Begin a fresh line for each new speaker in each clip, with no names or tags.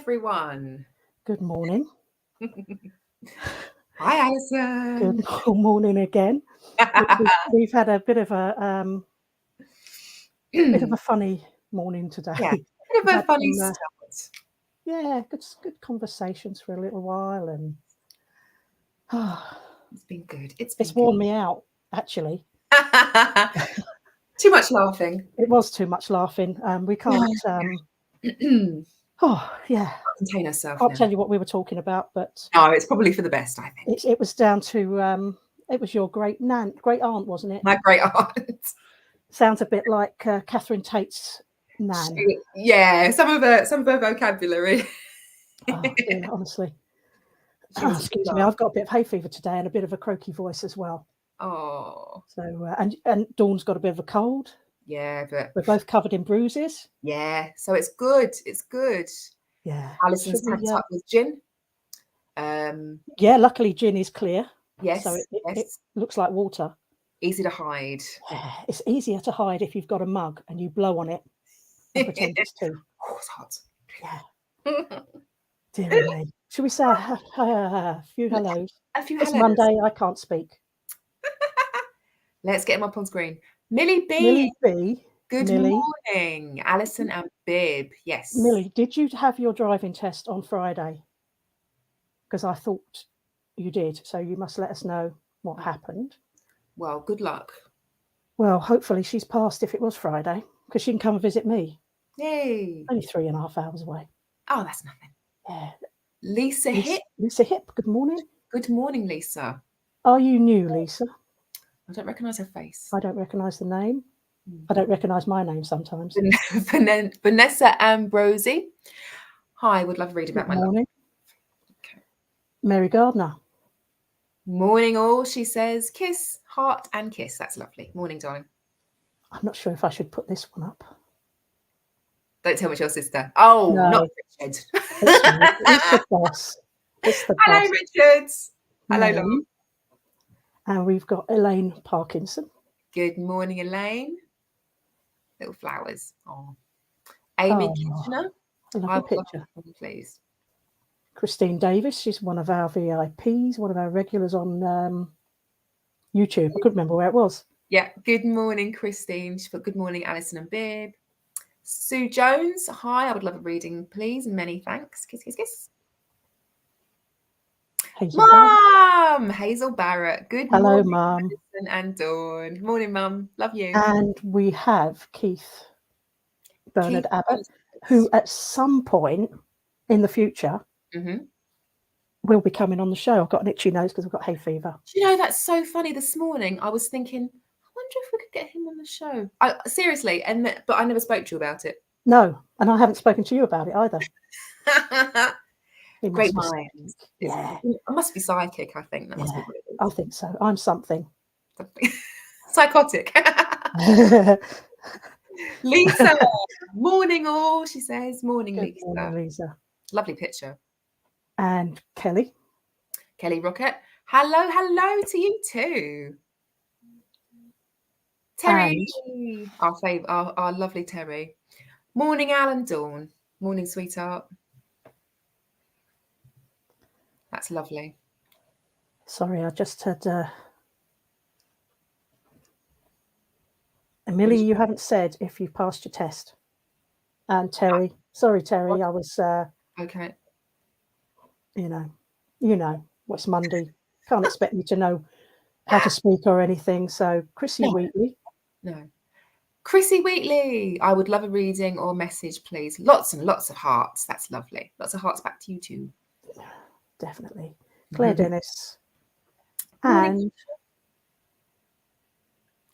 everyone.
Good morning.
Hi, Alison.
Good morning again. We've had a bit of a funny morning today.
Yeah, bit of a funny start.
Yeah, good conversations for a little while, and
it's been good.
It's worn me out, actually.
Too much laughing.
It was too much laughing. We can't.
Can't contain ourselves.
Can't tell you what we were talking about, but
no, it's probably for the best. I think
it was down to it was your great aunt, wasn't it?
My great aunt.
Sounds a bit like Catherine Tate's nan.
Yeah, some of her vocabulary.
Dear, honestly. Excuse me, I've got a bit of hay fever today and a bit of a croaky voice as well.
Oh.
So and Dawn's got a bit of a cold.
Yeah, but
we're both covered in bruises.
Yeah, so it's good. It's good.
Yeah.
Alison's tanked up with gin.
Yeah, luckily gin is clear.
Yes.
So it looks like water.
Easy to hide.
Yeah, it's easier to hide if you've got a mug and you blow on it and pretend it's tea.
Oh, it's hot.
Yeah. Dear me. Should we say a few hellos? It's Monday, I can't speak.
Let's get him up on screen. Millie B.
Millie B.
Good morning. Alison and Bib. Yes.
Millie, did you have your driving test on Friday? Because I thought you did. So you must let us know what happened.
Well, good luck.
Well, hopefully she's passed if it was Friday, because she can come and visit me.
Yay.
Only 3.5 hours away.
Oh, that's nothing.
Yeah.
Lisa Hip.
Lisa Hip, good morning.
Good morning, Lisa.
Are you new, Lisa?
I don't recognise her face.
I don't recognise the name. I don't recognise my name sometimes.
Vanessa Ambrosi. Hi, would love to read about my
morning. Okay. Mary Gardner.
Morning all, she says. Kiss, heart and kiss. That's lovely. Morning, darling.
I'm not sure if I should put this one up.
Don't tell me it's your sister. Oh, no. Not Richard.
It's the boss. It's the
Hello,
boss.
Richard. Hello, love.
And we've got Elaine Parkinson.
Good morning, Elaine. Little flowers. Oh. Amy Kitchener.
I love the picture.
Please.
Christine Davis. She's one of our VIPs, one of our regulars on YouTube. I couldn't remember where it was.
Yeah. Good morning, Christine. She put good morning, Alison and Bib. Sue Jones. Hi. I would love a reading, please. Many thanks. Kiss, kiss, kiss. Mum! Hazel Barrett. Good morning.
Hello, Mum.
Alison and Dawn. Morning, Mum. Love you.
And we have Keith Bernard Abbott, who at some point in the future will be coming on the show. I've got an itchy nose because I've got hay fever.
Do you know, that's so funny. This morning I was thinking, I wonder if we could get him on the show. Seriously, but I never spoke to you about it.
No, and I haven't spoken to you about it either.
Great mind.
Yeah.
I must be psychic, I think. That must be what it is.
I think so. I'm something.
Psychotic. Lisa. Morning all, she says. Morning,
Good
Lisa.
morning, Lisa.
Lovely picture.
And Kelly.
Kelly Rocket. Hello to you too. Terry. And our lovely Terry. Morning, Alan Dawn. Morning, sweetheart. That's lovely.
Sorry, I just had Millie, you haven't said if you've passed your test. And Terry, sorry, Terry, I was
okay.
You know, what's Monday? Can't expect you to know how to speak or anything. So Chrissy Wheatley.
No. Chrissy Wheatley, I would love a reading or message, please. Lots and lots of hearts. That's lovely. Lots of hearts back to you too.
Definitely. Claire Dennis. And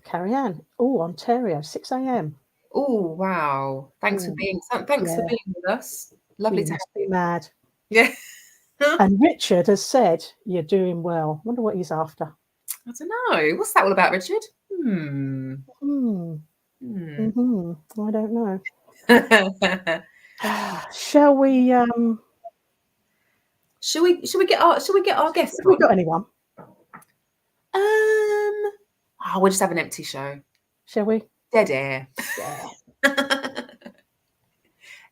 Carrie Ann. Oh, Ontario, 6 a.m.
Oh, wow. Thanks for being with us. Lovely to have you.
Mad.
Yeah.
And Richard has said you're doing well. Wonder what he's after.
I don't know. What's that all about, Richard?
I don't know. Shall we
get our guests?
Have we got anyone?
We'll just have an empty show.
Shall we?
Dead air.
Yeah.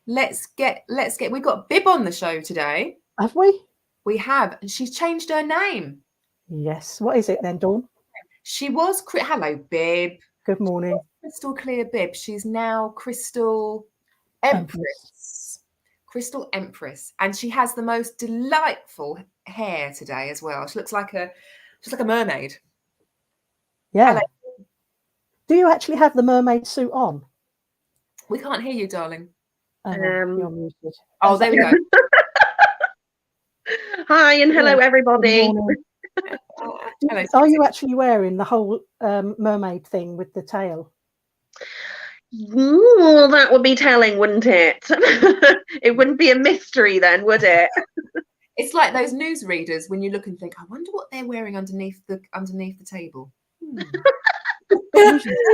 let's get. We've got Bib on the show today.
Have we?
We have, and she's changed her name.
Yes. What is it then, Dawn?
She was. Hello, Bib.
Good morning.
Crystal Clear Bib. She's now Crystal Empress. Crystal Empress, and she has the most delightful hair today as well. She looks like a mermaid.
Yeah.
Hello.
Do you actually have the mermaid suit on?
We can't hear you, darling.
You're muted.
Oh, there we go.
Hi and hello, everybody.
Hello.
Are you actually wearing the whole mermaid thing with the tail?
Ooh, that would be telling, wouldn't it? It wouldn't be a mystery then, would it?
It's like those newsreaders when you look and think, I wonder what they're wearing underneath the table.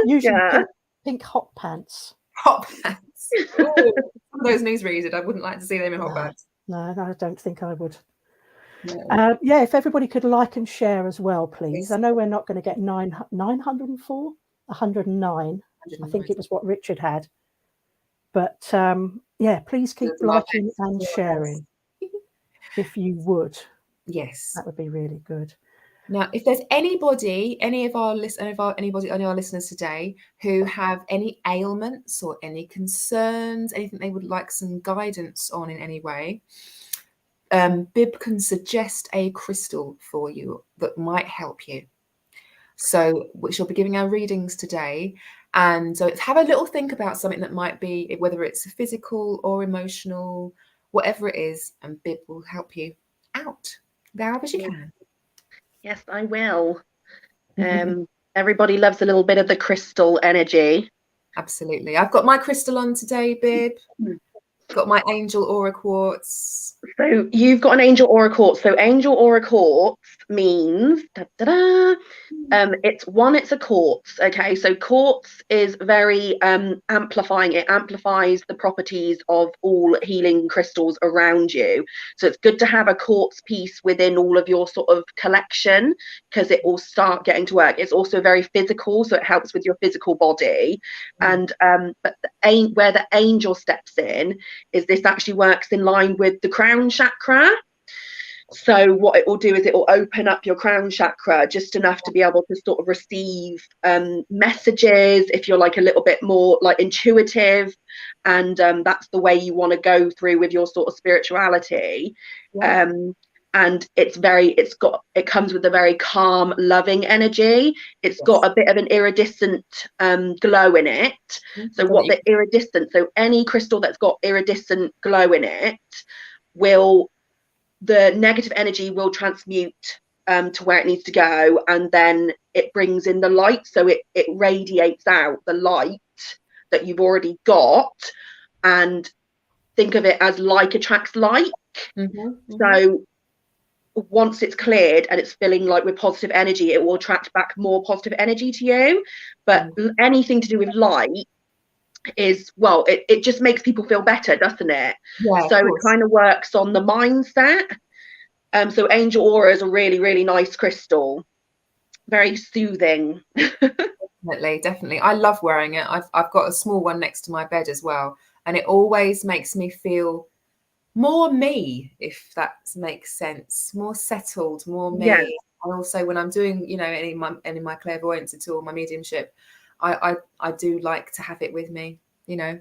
Usually pink hot pants.
Hot pants. Ooh, some of those newsreaders, I wouldn't like to see them in hot pants.
No, I don't think I would.
No.
Yeah, if everybody could like and share as well, please.
Yes.
I know we're not going to get 904, 109. I think it was what Richard had. But yeah, please keep liking and sharing if you would.
Yes,
that would be really good.
Now, if there's anybody, any of our listeners today who have any ailments or any concerns, anything they would like some guidance on in any way, Bib can suggest a crystal for you that might help you. So she'll be giving our readings today. And so have a little think about something that might be, whether it's physical or emotional, whatever it is, and Bib will help you out however she can.
Yes, I will. Everybody loves a little bit of the crystal energy.
Absolutely. I've got my crystal on today, Bib. Got my angel aura quartz.
So you've got an angel aura quartz. So angel aura quartz means it's a quartz. Okay, so quartz is very amplifying. It amplifies the properties of all healing crystals around you. So it's good to have a quartz piece within all of your sort of collection because it will start getting to work. It's also very physical, so it helps with your physical body. And but where the angel steps in is this actually works in line with the crown chakra. So what it will do is it will open up your crown chakra just enough to be able to sort of receive messages if you're like a little bit more like intuitive, and that's the way you want to go through with your sort of spirituality. And it comes with a very calm, loving energy. It's got a bit of an iridescent glow in it. So so any crystal that's got iridescent glow in it the negative energy will transmute to where it needs to go, and then it brings in the light. So it radiates out the light that you've already got, and think of it as like attracts like. So once it's cleared and it's filling like with positive energy, it will attract back more positive energy to you. But anything to do with light is, well, it just makes people feel better, doesn't it? So it kind of works on the mindset. So angel aura is a really, really nice crystal, very soothing.
Definitely. I love wearing it. I've got a small one next to my bed as well, and it always makes me feel more me, if that makes sense, more settled, more me. And also when I'm doing, any of my clairvoyance at all, my mediumship, I do like to have it with me,
I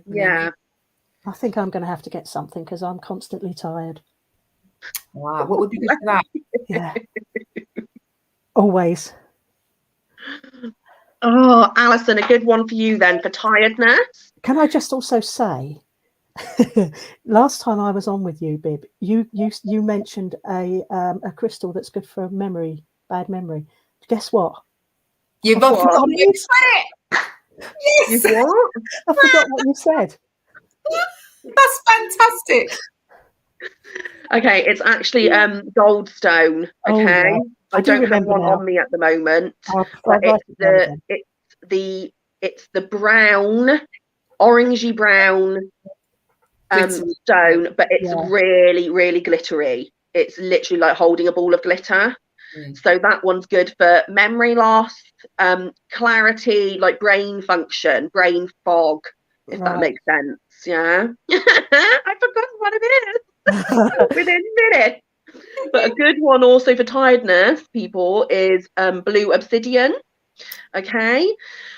think I'm going to have to get something because I'm constantly tired.
Wow, what would be good for that?
Yeah, always.
Oh, Alison, a good one for you then for tiredness.
Can I just also say, last time I was on with you, Bib, you mentioned a crystal that's good for memory, bad memory. Guess what?
You've forgotten you said it. Yes.
What?
I forgot what you said.
That's fantastic.
Okay, it's actually goldstone. Okay, I don't have one on me at the moment. But it's the brown, orangey brown stone, but it's really, really glittery. It's literally like holding a ball of glitter. So that one's good for memory loss, clarity, like brain function, brain fog, if that makes sense. yeah. I've forgotten what it is within minutes. But a good one also for tiredness, people, is blue obsidian. Okay,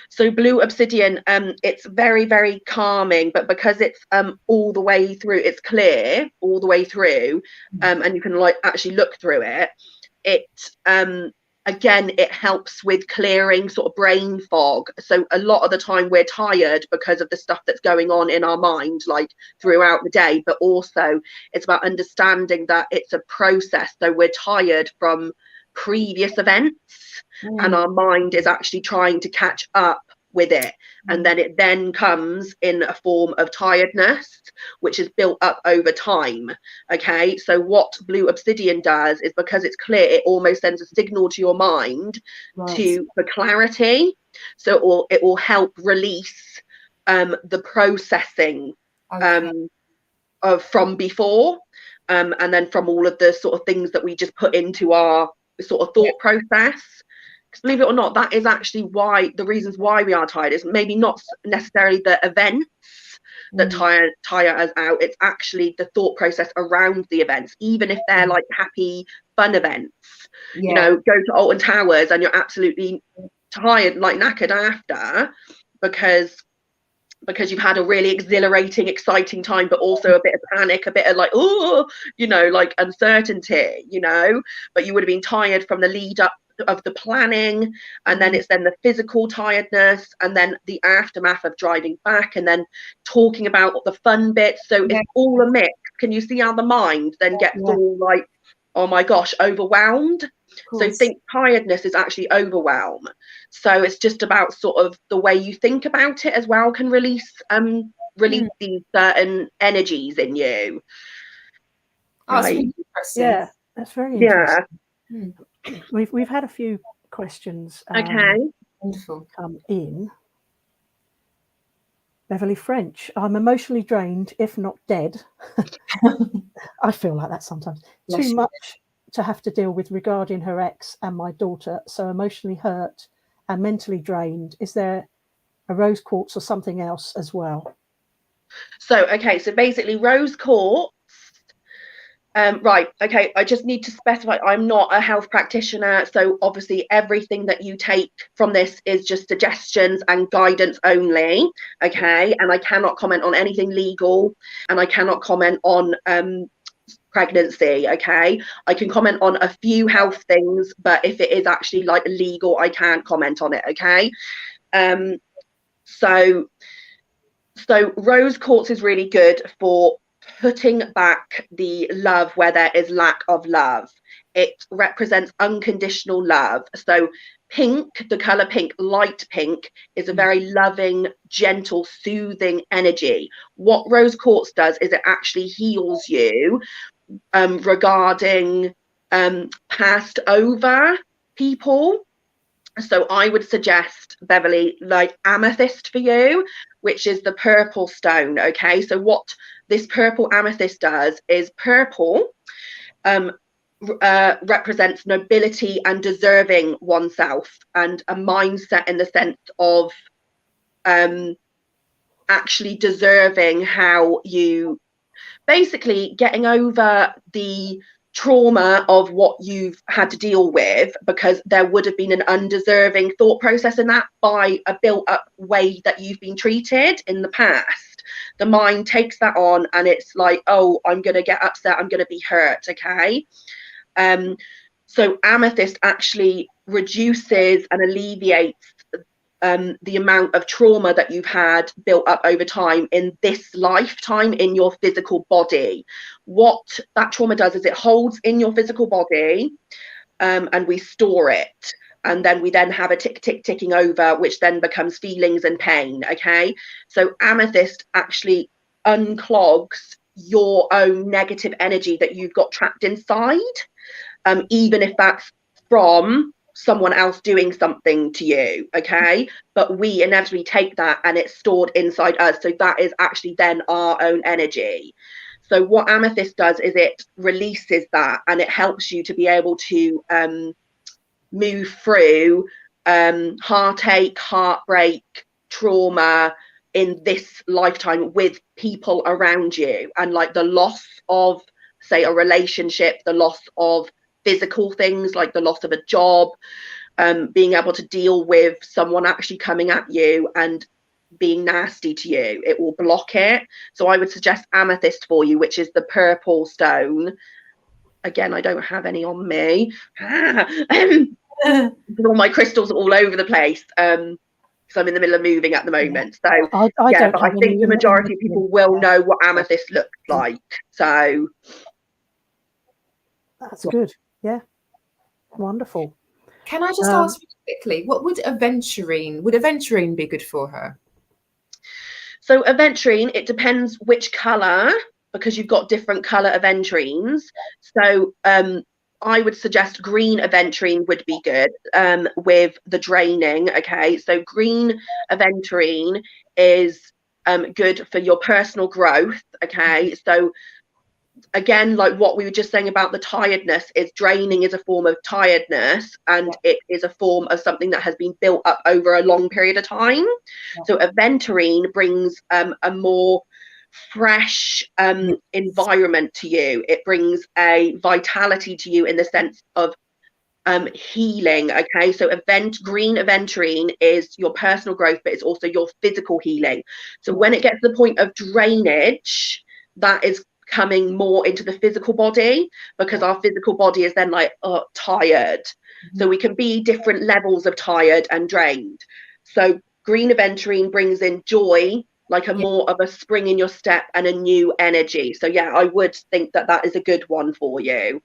so blue obsidian, it's very, very calming, but because it's all the way through, it's clear all the way through, and you can like actually look through it. It again, it helps with clearing sort of brain fog. So a lot of the time we're tired because of the stuff that's going on in our mind, like throughout the day, but also it's about understanding that it's a process. So we're tired from previous events, and our mind is actually trying to catch up with it, and then it then comes in a form of tiredness, which is built up over time. Okay, so what blue obsidian does is, because it's clear, it almost sends a signal to your mind for clarity. So it will help release the processing of from before, and then from all of the sort of things that we just put into our sort of thought process. Believe it or not, that is actually why the reasons why we are tired is maybe not necessarily the events that tire us out. It's actually the thought process around the events, even if they're like happy, fun events. You know, go to Alton Towers and you're absolutely tired, like knackered after, because you've had a really exhilarating, exciting time, but also a bit of panic, a bit of like, oh, you know, like uncertainty, you know, but you would have been tired from the lead up of the planning, and then it's then the physical tiredness, and then the aftermath of driving back, and then talking about the fun bits. So it's all a mix. Can you see how the mind then gets all like, oh my gosh, overwhelmed? So think tiredness is actually overwhelm. So it's just about sort of the way you think about it as well can release these certain energies in you.
Oh, that's really interesting.
Yeah, that's very interesting. We've had a few questions
Wonderful.
come in. Beverly French, I'm emotionally drained, if not dead. I feel like that sometimes. Too much to have to deal with regarding her ex and my daughter, so emotionally hurt and mentally drained. Is there a rose quartz or something else as well?
So basically rose quartz. Right, okay, I just need to specify, I'm not a health practitioner, so obviously everything that you take from this is just suggestions and guidance only, okay, and I cannot comment on anything legal, and I cannot comment on pregnancy, okay. I can comment on a few health things, but if it is actually like legal, I can't comment on it, okay. So rose quartz is really good for putting back the love where there is lack of love. It represents unconditional love. So pink, the color pink, light pink, is a very loving, gentle, soothing energy. What rose quartz does is it actually heals you regarding passed over people. So I would suggest, Beverly, like amethyst for you, which is the purple stone. Okay, so what this purple amethyst does is purple represents nobility and deserving oneself, and a mindset in the sense of actually deserving, how you basically getting over the trauma of what you've had to deal with, because there would have been an undeserving thought process in that by a built up way that you've been treated in the past. The mind takes that on and it's like, oh, I'm going to get upset, I'm going to be hurt, okay. So amethyst actually reduces and alleviates the amount of trauma that you've had built up over time in this lifetime in your physical body. What that trauma does is it holds in your physical body, and we store it, and then we then have a ticking over, which then becomes feelings and pain, okay. So amethyst actually unclogs your own negative energy that you've got trapped inside, even if that's from someone else doing something to you, okay, but we inevitably take that and it's stored inside us, so that is actually then our own energy. So what amethyst does is it releases that, and it helps you to be able to move through heartache, heartbreak, trauma in this lifetime with people around you, and like the loss of, say, a relationship, the loss of physical things like the loss of a job, being able to deal with someone actually coming at you and being nasty to you, it will block it. So I would suggest amethyst for you, which is the purple stone. Again, I don't have any on me. All my crystals are all over the place. So I'm in the middle of moving at the moment. So
I
think the majority of people will know what amethyst looks like. So
that's good. Yeah, wonderful.
Can I just ask quickly, what would aventurine be good for her?
So aventurine, it depends which colour, because you've got different colour aventurines. So I would suggest green aventurine would be good with the draining. Okay, so green aventurine is good for your personal growth. Okay, so again, like what we were just saying about the tiredness, is draining is a form of tiredness, and it is a form of something that has been built up over a long period of time. So aventurine brings a more fresh environment to you. It brings a vitality to you in the sense of healing. Okay, so green aventurine is your personal growth, but it's also your physical healing. So when it gets to the point of drainage, that is coming more into the physical body, because our physical body is then like tired. So we can be different levels of tired and drained. So green aventurine brings in joy, like a more of a spring in your step and a new energy. So yeah, I would think that that is a good one for you.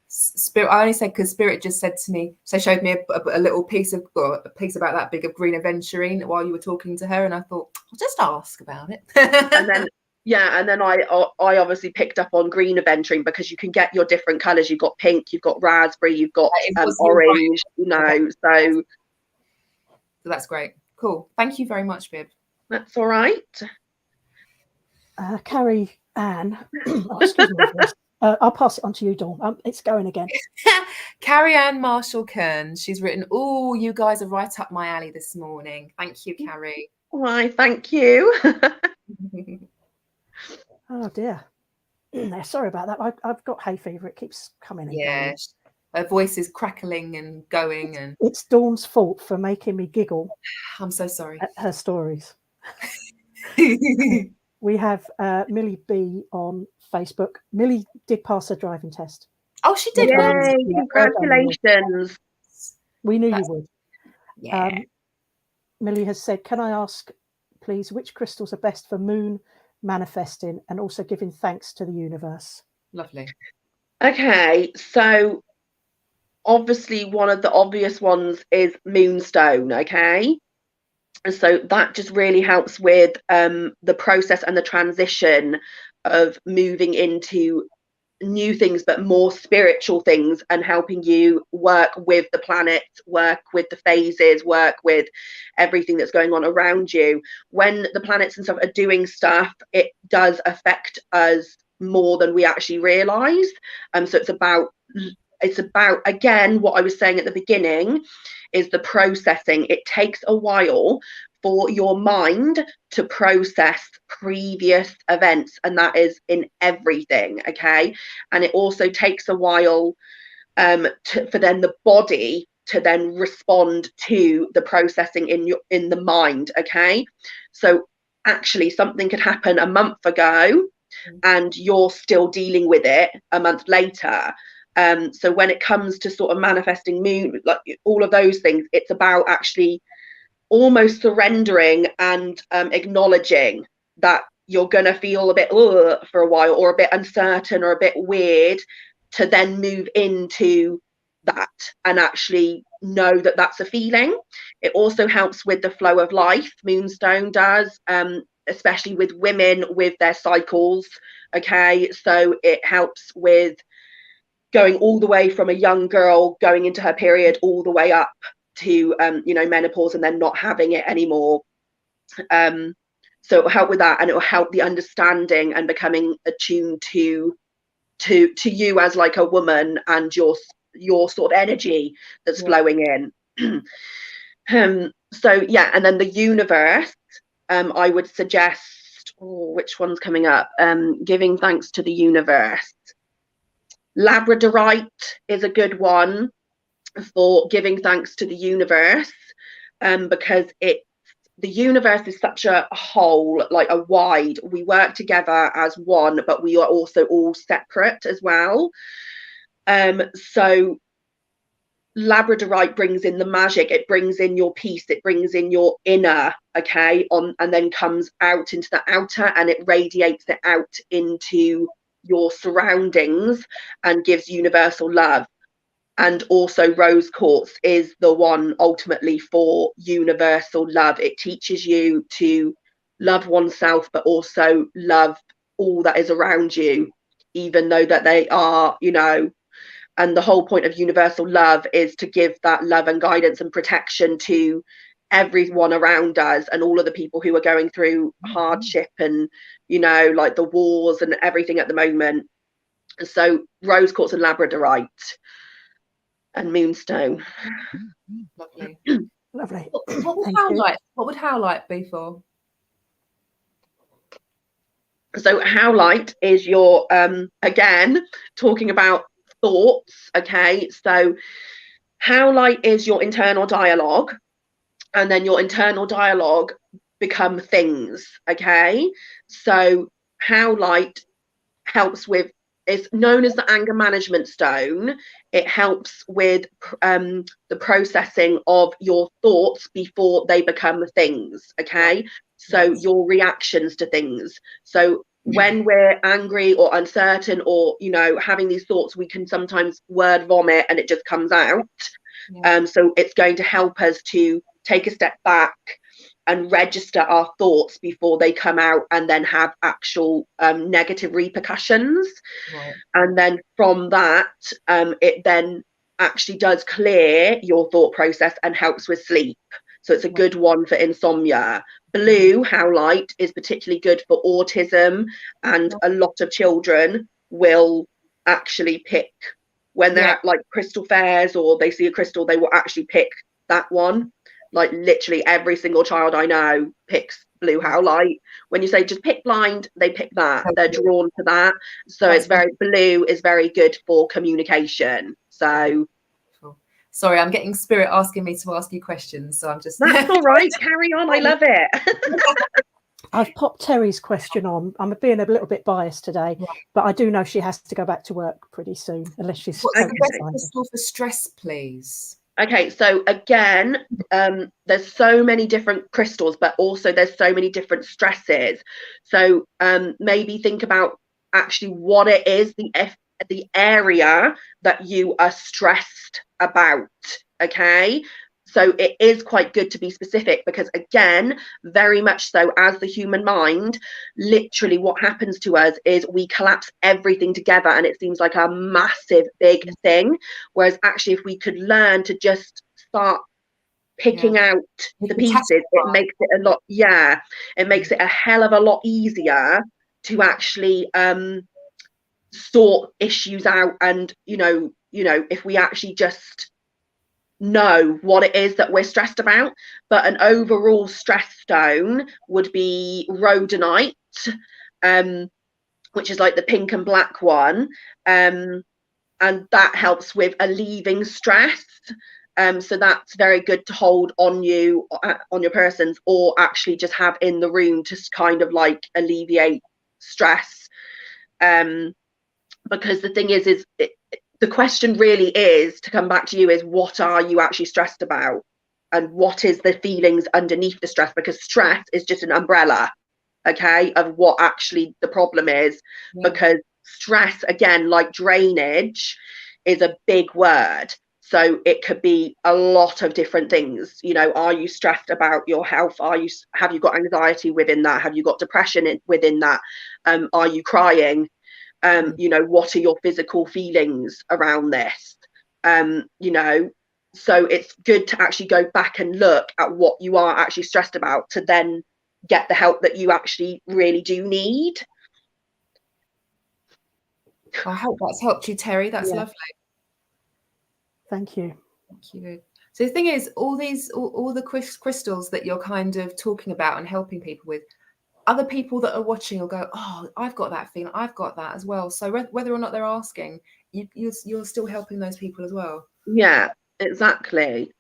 Spirit, I only said because Spirit just said to me, so showed me a little piece about that big of green aventurine while you were talking to her, and I thought I'll just ask about it.
And then I obviously picked up on green aventurine, because you can get your different colours. You've got pink, you've got raspberry, you've got orange, you know. So
that's great. Cool. Thank you very much, Bib.
That's all right.
Carrie Ann, excuse me. I'll pass it on to you, Dawn. It's going again.
Carrie Ann Marshall Kern. She's written, "Oh, you guys are right up my alley this morning." Thank you, Carrie.
Why, thank you.
Oh dear. Sorry about that. I've got hay fever. It keeps coming and going.
Her voice is crackling and going, and
it's Dawn's fault for making me giggle.
I'm so sorry.
At her stories. We have Millie B on Facebook. Millie did pass her driving test.
Oh, she did.
Yay, congratulations.
We knew you would.
Yeah.
Millie has said, can I ask, please, which crystals are best for moon manifesting and also giving thanks to the universe?
Lovely.
Okay, so obviously one of the obvious ones is moonstone. Okay, and so that just really helps with the process and the transition of moving into new things, but more spiritual things, and helping you work with the planets, work with the phases, work with everything that's going on around you. When the planets and stuff are doing stuff, it does affect us more than we actually realize. So it's about again, what I was saying at the beginning is the processing. It takes a while for your mind to process previous events, and that is in everything. Okay, and it also takes a while for then the body to then respond to the processing in the mind. Okay, so actually something could happen a month ago and you're still dealing with it a month later. So when it comes to sort of manifesting moon, like all of those things, it's about actually almost surrendering and acknowledging that you're going to feel a bit for a while, or a bit uncertain, or a bit weird, to then move into that and actually know that that's a feeling. It also helps with the flow of life. Moonstone does, especially with women with their cycles. Okay, so it helps with going all the way from a young girl going into her period all the way up to menopause, and then not having it anymore. So it will help with that, and it will help the understanding and becoming attuned to you as like a woman, and your sort of energy that's flowing in. So yeah, and then the universe I would suggest, which one's coming up? Giving thanks to the universe. Labradorite is a good one for giving thanks to the universe, because the universe is such a whole, like a wide, we work together as one, but we are also all separate as well. So Labradorite brings in the magic, it brings in your peace, it brings in your inner, okay, and then comes out into the outer, and it radiates it out into your surroundings and gives universal love. And also rose quartz is the one ultimately for universal love. It teaches you to love oneself, but also love all that is around you, even though that they are, you know, and the whole point of universal love is to give that love and guidance and protection to everyone around us, and all of the people who are going through hardship and, you know, like the wars and everything at the moment. So rose quartz and labradorite and moonstone.
Lovely.
Lovely.
What would howlite be for?
So howlite is your again talking about thoughts, okay? So howlite is your internal dialogue, and then your internal dialogue become things, okay? So howlite helps with, it's known as the anger management stone. It helps with the processing of your thoughts before they become things, okay? So your reactions to things. So when we're angry or uncertain or, you know, having these thoughts, we can sometimes word vomit and it just comes out. So it's going to help us to take a step back and register our thoughts before they come out and then have actual negative repercussions. And then from that, it then actually does clear your thought process and helps with sleep. So it's a good one for insomnia. Blue howlite is particularly good for autism, and a lot of children will actually pick, when they're at like crystal fairs or they see a crystal, they will actually pick that one. Like literally every single child I know picks blue howlite. When you say just pick blind, they pick that. They're drawn to that. So it's very, blue is very good for communication. So
sorry, I'm getting spirit asking me to ask you questions, so I'm just
that's all right, carry on. I love it.
I've popped Terry's question on. I'm being a little bit biased today, but I do know she has to go back to work pretty soon, unless she's
crystal for stress, please.
Okay, so again, there's so many different crystals, but also there's so many different stresses. So maybe think about actually what it is, the area that you are stressed about, okay? So it is quite good to be specific, because again, very much so, as the human mind, literally what happens to us is we collapse everything together and it seems like a massive big thing, whereas actually if we could learn to just start picking out the pieces, it makes it a lot, it makes it a hell of a lot easier to actually sort issues out. And you know if we actually just know what it is that we're stressed about. But an overall stress stone would be rhodonite, which is like the pink and black one, and that helps with alleviating stress. So that's very good to hold on you, on your persons, or actually just have in the room to kind of like alleviate stress. Because the thing is the question really is, to come back to you, is what are you actually stressed about, and what is the feelings underneath the stress? Because stress is just an umbrella, okay, of what actually the problem is. Because stress, again, like drainage, is a big word. So it could be a lot of different things. You know, are you stressed about your health? Have you got anxiety within that? Have you got depression within that? Are you crying? You know, what are your physical feelings around this? You know, so it's good to actually go back and look at what you are actually stressed about, to then get the help that you actually really do need.
I hope that's helped you, Terry. That's lovely.
Thank you.
Thank you. So the thing is, all the crystals that you're kind of talking about and helping people with, other people that are watching will go, oh, I've got that feeling, I've got that as well. So whether or not they're asking, you're still helping those people as well.
Yeah, exactly.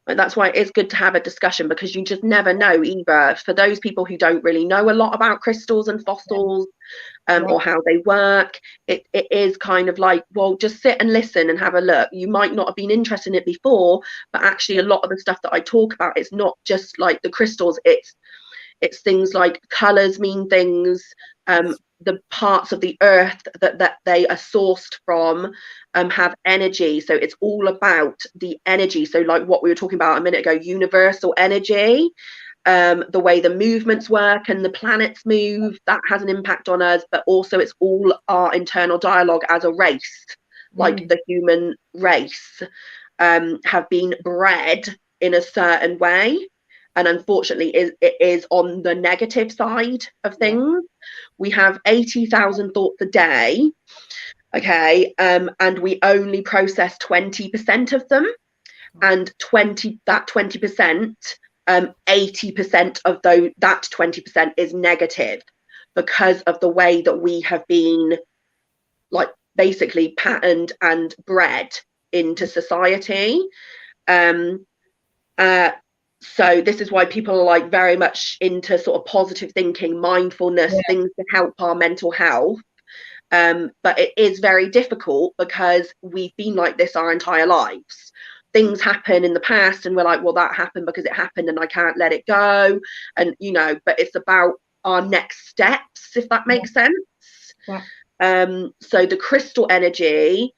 That's why it's good to have a discussion, because you just never know either. For those people who don't really know a lot about crystals and fossils, or how they work, it is kind of like, well, just sit and listen and have a look. You might not have been interested in it before, but actually a lot of the stuff that I talk about, it's not just like the crystals, it's things like colors mean things, the parts of the earth that they are sourced from have energy. So it's all about the energy. So like what we were talking about a minute ago, universal energy, the way the movements work and the planets move, that has an impact on us. But also it's all our internal dialogue as a race, like the human race have been bred in a certain way. And unfortunately, it is on the negative side of things. We have 80,000 thoughts a day, okay, and we only process 20% of them. And 20%, 80% of that 20% is negative, because of the way that we have been, like, basically patterned and bred into society. So this is why people are like very much into sort of positive thinking, mindfulness, things to help our mental health. But it is very difficult because we've been like this our entire lives. Things happen in the past and we're like, well, that happened because it happened and I can't let it go. And, you know, but it's about our next steps, if that makes sense. So the crystal energy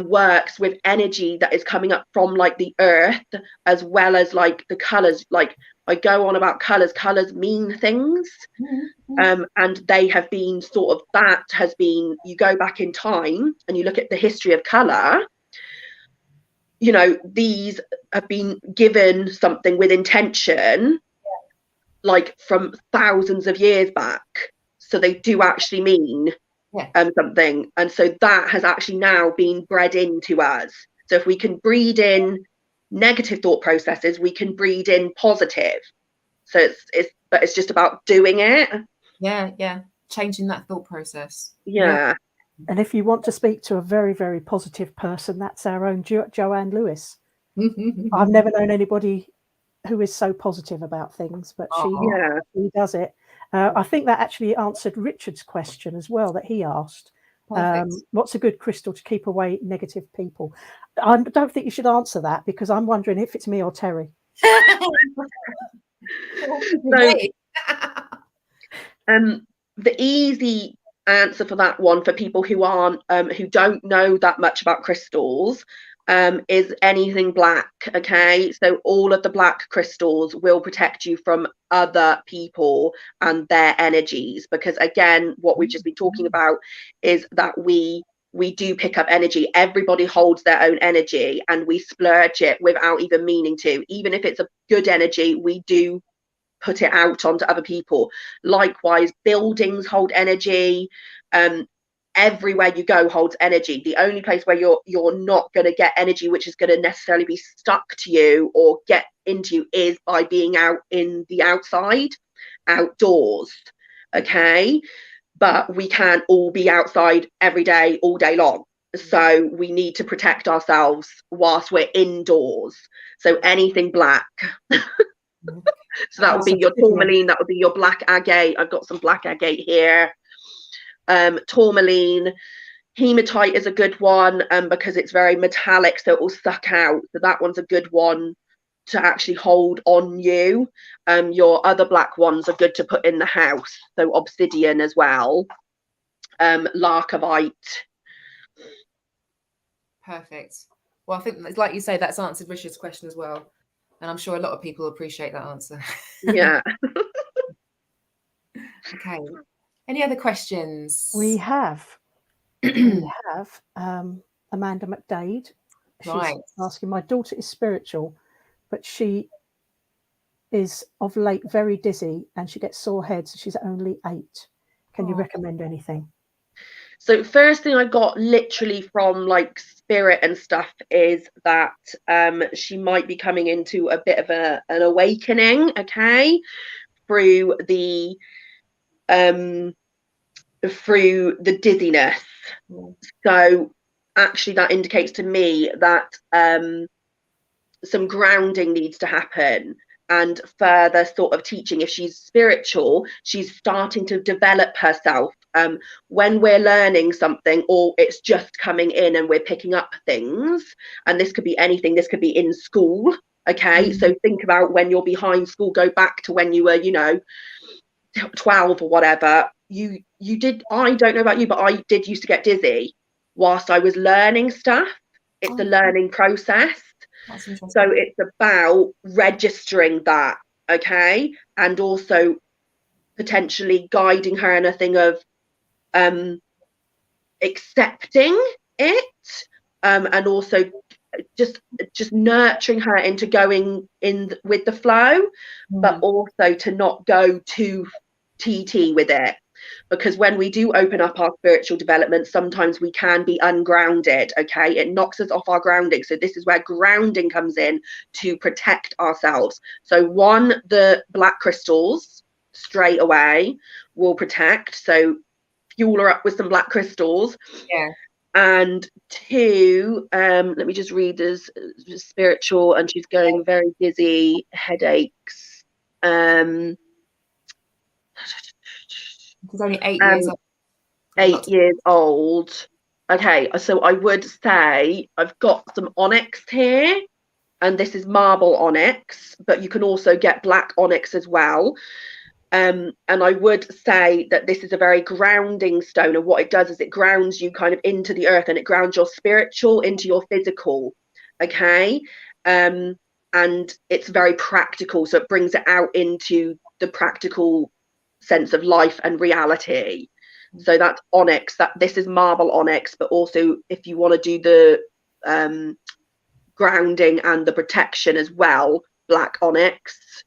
works with energy that is coming up from like the earth, as well as like the colors. Like I go on about colors mean things, and they have been sort of, that has been, you go back in time and you look at the history of color, you know, these have been given something with intention, like from thousands of years back, so they do actually mean something. And so that has actually now been bred into us. So if we can breed in negative thought processes, we can breed in positive. So it's just about doing it.
Changing that thought process.
And if you want to speak to a very, very positive person, that's our own Joanne Lewis. I've never known anybody who is so positive about things, but she does it. I think that actually answered Richard's question as well that he asked. What's a good crystal to keep away negative people? I don't think you should answer that, because I'm wondering if it's me or Terry.
The easy answer for that one, for people who aren't who don't know that much about crystals, is anything black. Okay, so all of the black crystals will protect you from other people and their energies, because again, what we've just been talking about is that we do pick up energy. Everybody holds their own energy and we splurge it without even meaning to. Even if it's a good energy, we do put it out onto other people. Likewise, buildings hold energy. Everywhere you go holds energy. The only place where you're not going to get energy which is going to necessarily be stuck to you or get into you is by being out in the outside, outdoors. Okay, but we can't all be outside every day, all day long. So we need to protect ourselves whilst we're indoors. So anything black. So that would be your tourmaline, that would be your black agate. I've got some black agate here. Tourmaline. Hematite is a good one because it's very metallic, so it will suck out. So that one's a good one to actually hold on you. Your other black ones are good to put in the house. So obsidian as well. Larkavite.
Perfect. Well, I think, like you say, that's answered Richard's question as well. And I'm sure a lot of people appreciate that answer.
Yeah.
Okay. Any other questions?
We have Amanda McDade. She's asking, my daughter is spiritual, but she is of late very dizzy and she gets sore heads. She's only 8. Can you recommend anything?
So first thing I got literally from like spirit and stuff is that she might be coming into a bit of an awakening, okay, through the dizziness. So actually that indicates to me that some grounding needs to happen, and further sort of teaching. If she's spiritual, she's starting to develop herself. When we're learning something, or it's just coming in and we're picking up things, and this could be anything, this could be in school, okay, so think about when you're behind school, go back to when you were, you know, 12 or whatever. You did, I don't know about you, but I did used to get dizzy whilst I was learning stuff. It's a learning process. So it's about registering that, okay, and also potentially guiding her in a thing of accepting it, and also just nurturing her into going in with the flow, but also to not go too TT with it. Because when we do open up our spiritual development, sometimes we can be ungrounded, okay? It knocks us off our grounding. So this is where grounding comes in to protect ourselves. So one, the black crystals straight away will protect. So fuel her up with some black crystals.
Yeah.
And two, let me just read this, spiritual, and she's going very dizzy, headaches.
She's only 8 years old.
8 years old. Okay, so I would say I've got some onyx here, and this is marble onyx, but you can also get black onyx as well. And I would say that this is a very grounding stone, and what it does is it grounds you kind of into the earth, and it grounds your spiritual into your physical, okay? And it's very practical, so it brings it out into the practical sense of life and reality. So that's onyx. That this is marble onyx, but also if you want to do the grounding and the protection as well, black onyx.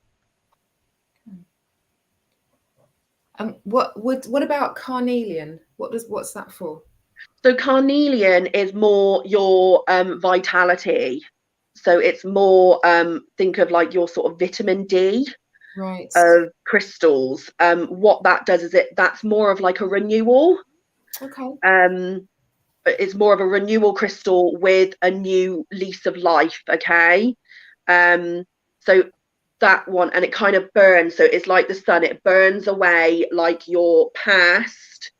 What about carnelian? What's that for?
So carnelian is more your vitality. So it's more think of like your sort of vitamin D.
Right.
Of crystals. What that does is that's more of like a renewal.
Okay.
It's more of a renewal crystal with a new lease of life, okay? So that one, and it kind of burns, so it's like the sun, it burns away like your past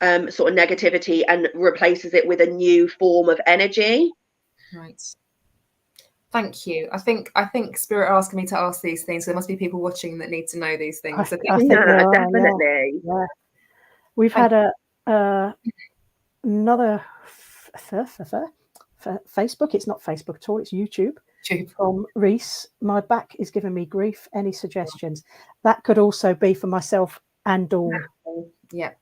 sort of negativity and replaces it with a new form of energy.
Right. Thank you. I think Spirit are asking me to ask these things. So there must be people watching that need to know these things.
I think definitely. Yeah. We've had another Facebook. It's not Facebook at all. It's YouTube. From Reese. My back is giving me grief. Any suggestions? That could also be for myself and Dawn.
Yeah.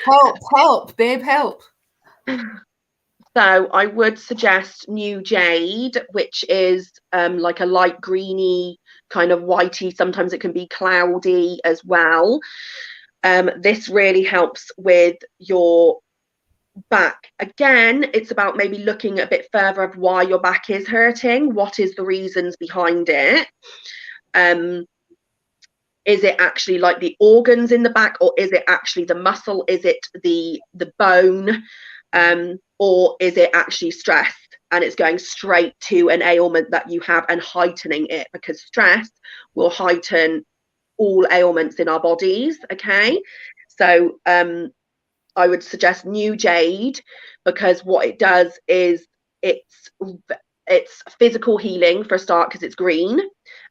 Help, Bib, help.
So I would suggest New Jade, which is like a light greeny kind of whitey. Sometimes it can be cloudy as well. This really helps with your back. Again, it's about maybe looking a bit further of why your back is hurting. What is the reasons behind it? Is it actually like the organs in the back, or is it actually the muscle? Is it the bone? Or is it actually stress, and it's going straight to an ailment that you have and heightening it, because stress will heighten all ailments in our bodies, okay? So I would suggest New Jade, because what it does is it's physical healing for a start, because it's green,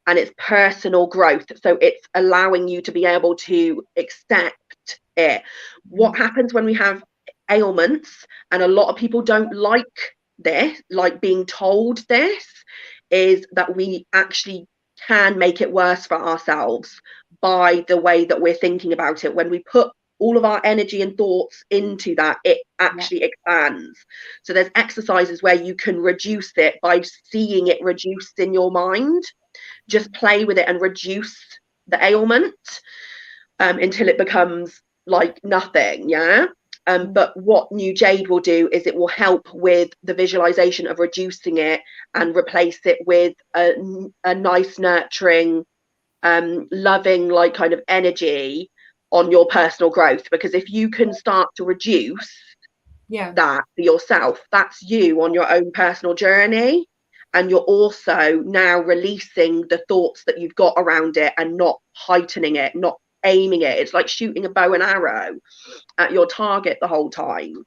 and it's personal growth. So it's allowing you to be able to accept it. What happens when we have ailments, and a lot of people don't like this, like being told this, is that we actually can make it worse for ourselves by the way that we're thinking about it. When we put all of our energy and thoughts into that, it actually expands. So there's exercises where you can reduce it by seeing it reduced in your mind. Just play with it and reduce the ailment until it becomes like nothing. Yeah. But what New Jade will do is it will help with the visualization of reducing it and replace it with a nice, nurturing, loving, like, kind of energy on your personal growth. Because if you can start to reduce that for yourself, that's you on your own personal journey. And you're also now releasing the thoughts that you've got around it and not heightening it, not aiming it. It's like shooting a bow and arrow at your target the whole time.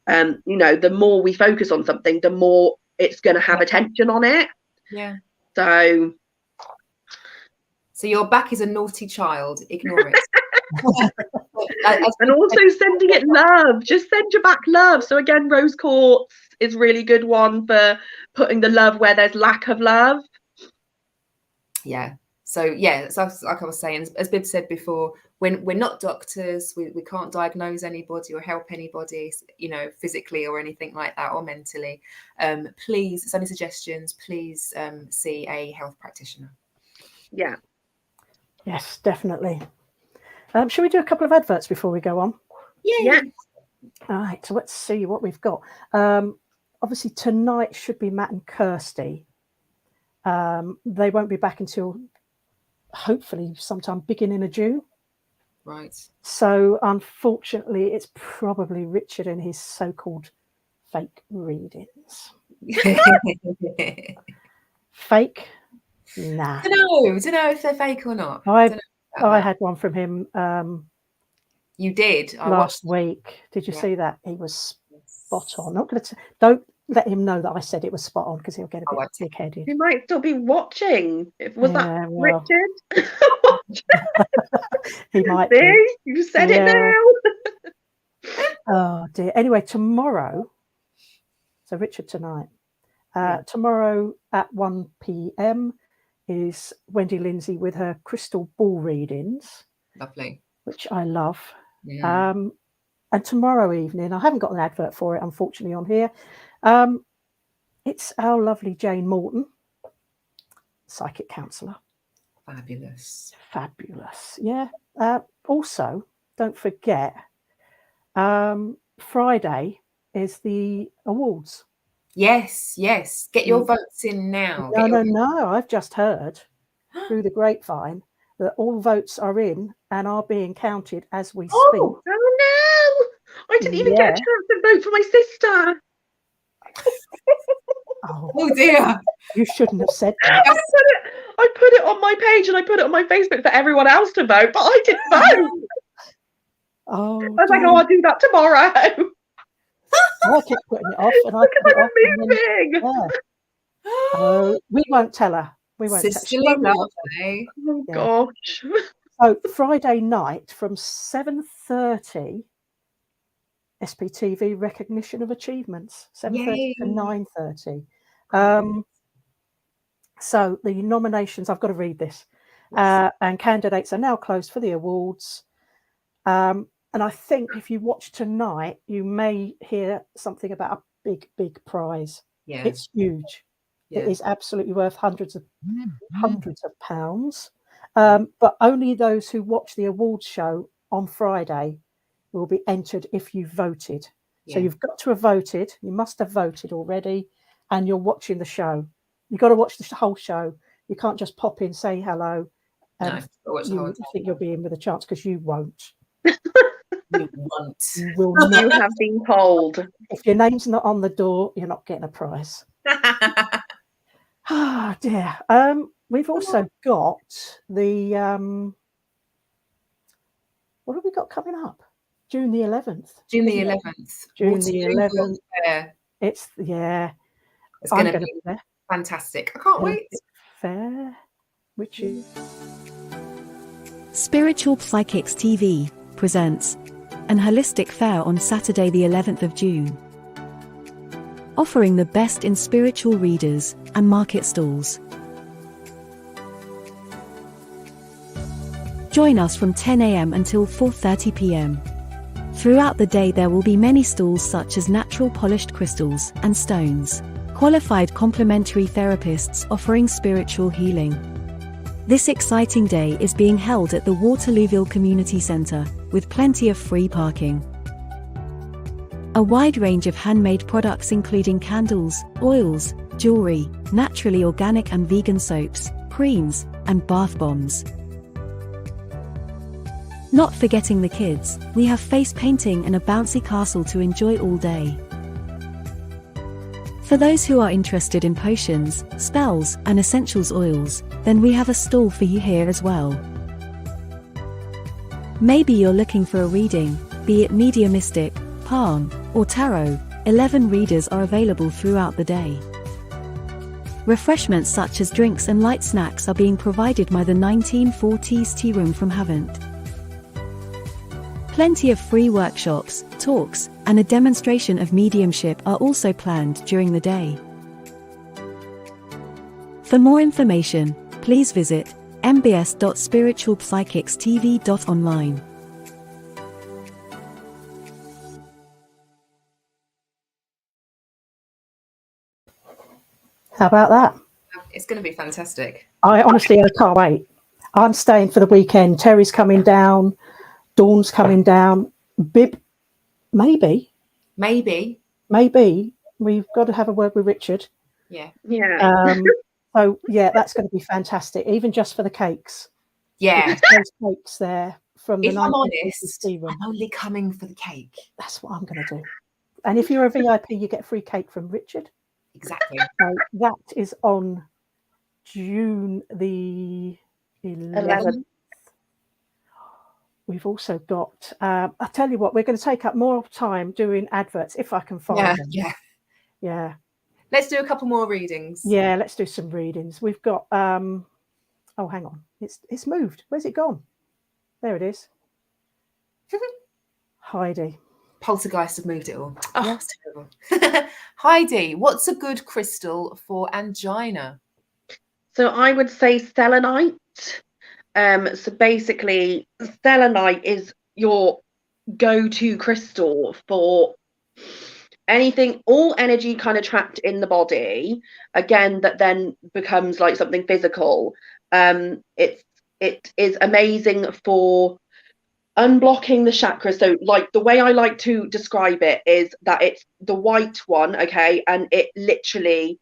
You know, the more we focus on something, the more it's going to have attention on it.
Yeah.
So
your back is a naughty child. Ignore it.
And also sending it love. Just send your back love. So again, rose quartz is really good one for putting the love where there's lack of love.
Yeah. So yeah, so like I was saying, as Bib said before, when we're not doctors, we can't diagnose anybody or help anybody, you know, physically or anything like that, or mentally. Please, if any suggestions, please see a health practitioner.
Yeah.
Yes, definitely. Shall we do a couple of adverts before we go on?
Yeah.
All right, so let's see what we've got. Obviously, tonight should be Matt and Kirsty. They won't be back until hopefully sometime beginning of June.
Right.
So unfortunately, it's probably Richard and his so-called fake readings. Fake? Nah.
Don't know if they're fake or not.
I had one from him.
You did?
Last week. Did you see that? He was spot on. Not going to don't let him know that I said it was spot on, because he'll get a bit thick-headed.
He might still be watching. Was that Richard?
He might
be.
be.
You said it now.
Oh dear. Anyway, tomorrow. So Richard tonight. Tomorrow at 1 p.m. is Wendy Lindsay with her crystal ball readings.
Lovely. Which
I love. Yeah. And tomorrow evening, I haven't got an advert for it, unfortunately, on here. It's our lovely Jane Morton, psychic counsellor.
Fabulous.
Yeah. Also, don't forget, Friday is the awards.
Yes. Get your votes in now.
No. I've just heard through the grapevine that all votes are in and are being counted as we speak.
Oh no! I didn't even get a chance to vote for my sister.
Oh
dear.
You shouldn't have said that.
I put it on my page and I put it on my Facebook for everyone else to vote, but I didn't vote.
Oh,
I was like, I'll do that tomorrow.
I kept putting it off, and I put it off. Oh, we won't tell her. We won't.
Sisterly love, eh?
Oh gosh.
So Friday night from 7:30, SPTV recognition of achievements. 7:30 to 9:30. So the nominations, I've got to read this, and candidates are now closed for the awards. And I think if you watch tonight, you may hear something about a big prize. Yeah, it's huge. Yeah. It is absolutely worth hundreds of pounds. But only those who watch the awards show on Friday will be entered if you voted. Yeah. So you've got to have voted. You must have voted already, and you're watching the show. You've got to watch the whole show. You can't just pop in, say hello, and you think you'll be in with a chance, because you won't.
You won't.
You have been told.
If your name's not on the door, you're not getting a prize. Oh dear. We've also got the what have we got coming up? June the 11th.
June the 11th.
June the 11th. It's
It's going to be there. Fantastic. I can't wait.
Fair. Which is
Spiritual Psychics TV presents an holistic fair on Saturday the 11th of June, offering the best in spiritual readers and market stalls. Join us from 10 a.m. until 4:30 p.m. Throughout the day there will be many stalls such as natural polished crystals and stones, qualified complementary therapists offering spiritual healing. This exciting day is being held at the Waterlooville Community Centre, with plenty of free parking. A wide range of handmade products including candles, oils, jewelry, naturally organic and vegan soaps, creams, and bath bombs. Not forgetting the kids, we have face painting and a bouncy castle to enjoy all day. For those who are interested in potions, spells, and essentials oils, then we have a stall for you here as well. Maybe you're looking for a reading, be it mediumistic, palm, or tarot. 11 readers are available throughout the day. Refreshments such as drinks and light snacks are being provided by the 1940s tea room from Havant. Plenty of free workshops, talks, and a demonstration of mediumship are also planned during the day. For more information, please visit mbs.spiritualpsychicstv.online.
How about that?
It's going to be fantastic.
I can't wait. I'm staying for the weekend. Terry's coming down. Dawn's coming down. Bib, maybe. We've got to have a word with Richard.
Yeah.
So yeah, that's going to be fantastic. Even just for the cakes.
Yeah.
Those cakes there from the.
If I'm honest, I'm only coming for the cake.
That's what I'm going to do. And if you're a VIP, you get free cake from Richard.
Exactly.
So that is on June the 11th. We've also got, I'll tell you what, we're going to take up more time doing adverts if I can find them. Yeah.
Let's do a couple more readings.
Yeah, let's do some readings. We've got, oh, hang on. It's moved. Where's it gone? There it is. Heidi.
Poltergeist have moved it all. Oh, that's terrible. Heidi, what's a good crystal for angina?
So I would say selenite. So basically, selenite is your go-to crystal for anything, all energy kind of trapped in the body, again, that then becomes like something physical. It is amazing for unblocking the chakras. So like the way I like to describe it is that it's the white one, okay, and it literally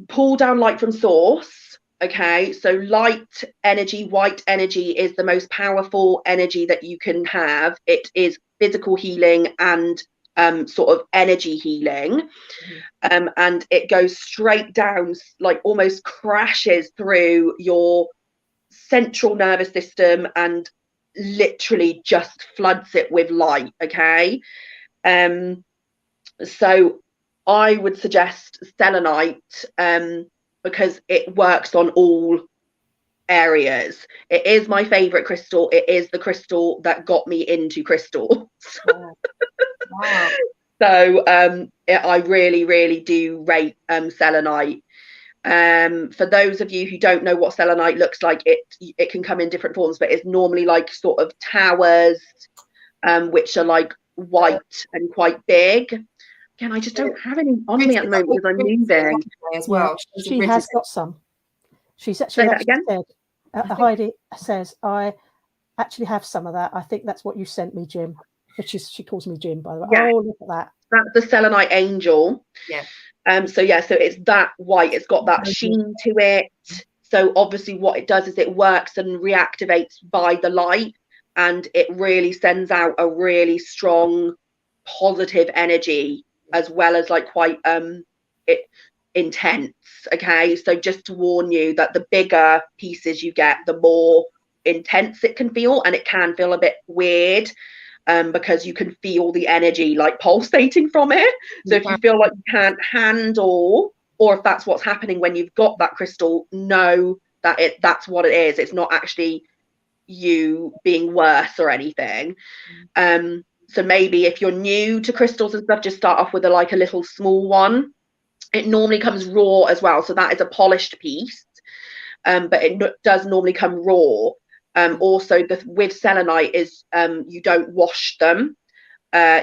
pull down light from source, okay. So light energy, white energy is the most powerful energy that you can have. It is physical healing and sort of energy healing, and it goes straight down, like almost crashes through your central nervous system and literally just floods it with light, okay. So I would suggest selenite because it works on all areas. It is my favorite crystal. It is the crystal that got me into crystals.
Wow.
So I really do rate selenite. For those of you who don't know what selenite looks like, it can come in different forms, but it's normally like sort of towers, which are like white and quite big. Again, I just don't have any on me at the moment because I'm moving
as well.
Yeah, she has got some. She's actually said, Heidi says, I actually have some of that. I think that's what you sent me, Jim. But she calls me Jim, by the way.
Yeah.
Oh, look at that.
That's the selenite angel.
Yeah.
So it's that white. It's got that sheen to it. So obviously what it does is it works and reactivates by the light, and it really sends out a really strong positive energy, as well as like quite intense, okay. So just to warn you that the bigger pieces you get, the more intense it can feel, and it can feel a bit weird because you can feel the energy like pulsating from it. So if you feel like you can't handle, or if that's what's happening when you've got that crystal, know that that's what it is. It's not actually you being worse or anything. So maybe if you're new to crystals and stuff, just start off with a little small one. It normally comes raw as well, so that is a polished piece, but it does normally come raw. Also, with selenite is you don't wash them,